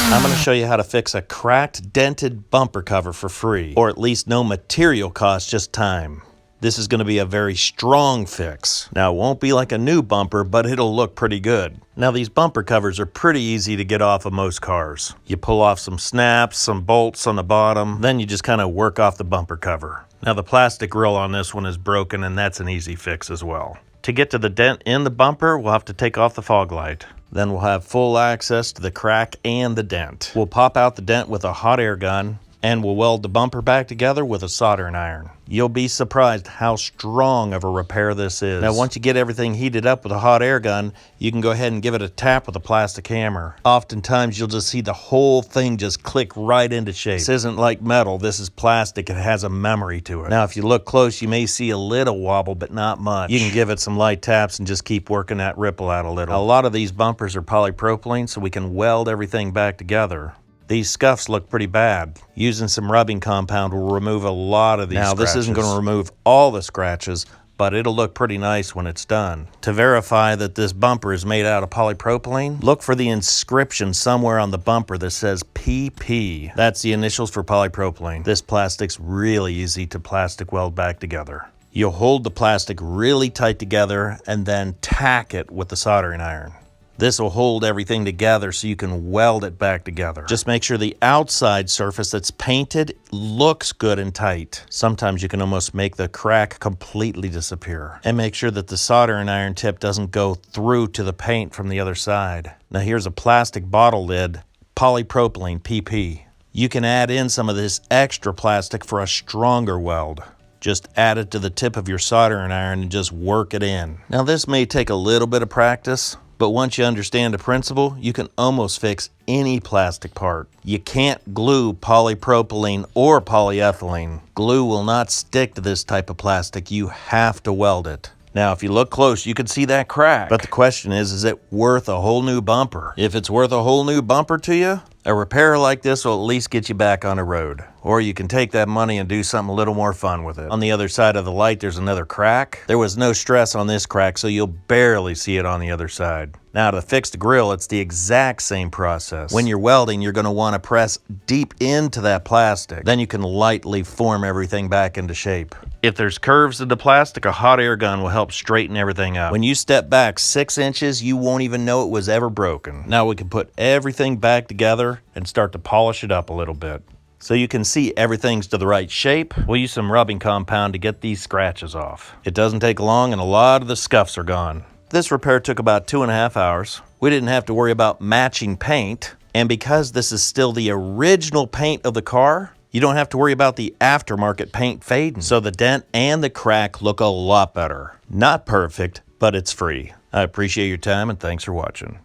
I'm going to show you how to fix a cracked, dented bumper cover for free, or at least no material cost, just time. This is going to be a very strong fix. Now, it won't be like a new bumper, but it'll look pretty good. Now, these bumper covers are pretty easy to get off of most cars. You pull off some snaps, some bolts on the bottom, then you just kind of work off the bumper cover. Now, the plastic grill on this one is broken, and that's an easy fix as well. To get to the dent in the bumper, we'll have to take off the fog light. Then we'll have full access to the crack and the dent. We'll pop out the dent with a hot air gun, and we'll weld the bumper back together with a soldering iron. You'll be surprised how strong of a repair this is. Now, once you get everything heated up with a hot air gun, you can go ahead and give it a tap with a plastic hammer. Oftentimes, you'll just see the whole thing just click right into shape. This isn't like metal. This is plastic. It has a memory to it. Now, if you look close, you may see a little wobble, but not much. You can give it some light taps and just keep working that ripple out a little. A lot of these bumpers are polypropylene, so we can weld everything back together. These scuffs look pretty bad. Using some rubbing compound will remove a lot of these scratches. Now, this isn't going to remove all the scratches, but it'll look pretty nice when it's done. To verify that this bumper is made out of polypropylene, look for the inscription somewhere on the bumper that says PP. That's the initials for polypropylene. This plastic's really easy to plastic weld back together. You'll hold the plastic really tight together and then tack it with the soldering iron. This will hold everything together so you can weld it back together. Just make sure the outside surface that's painted looks good and tight. Sometimes you can almost make the crack completely disappear. And make sure that the soldering iron tip doesn't go through to the paint from the other side. Now, here's a plastic bottle lid, polypropylene PP. You can add in some of this extra plastic for a stronger weld. Just add it to the tip of your soldering iron and just work it in. Now, this may take a little bit of practice, but once you understand the principle, you can almost fix any plastic part. You can't glue polypropylene or polyethylene. Glue will not stick to this type of plastic. You have to weld it. Now, if you look close, you can see that crack. But the question is it worth a whole new bumper? If it's worth a whole new bumper to you, a repair like this will at least get you back on the road. Or you can take that money and do something a little more fun with it. On the other side of the light, there's another crack. There was no stress on this crack, so you'll barely see it on the other side. Now, to fix the grill, it's the exact same process. When you're welding, you're going to want to press deep into that plastic. Then you can lightly form everything back into shape. If there's curves in the plastic, a hot air gun will help straighten everything out. When you step back 6 inches, you won't even know it was ever broken. Now we can put everything back together and start to polish it up a little bit. So you can see everything's to the right shape. We'll use some rubbing compound to get these scratches off. It doesn't take long and a lot of the scuffs are gone. This repair took about 2.5 hours. We didn't have to worry about matching paint. And because this is still the original paint of the car, you don't have to worry about the aftermarket paint fading. So the dent and the crack look a lot better. Not perfect, but it's free. I appreciate your time and thanks for watching.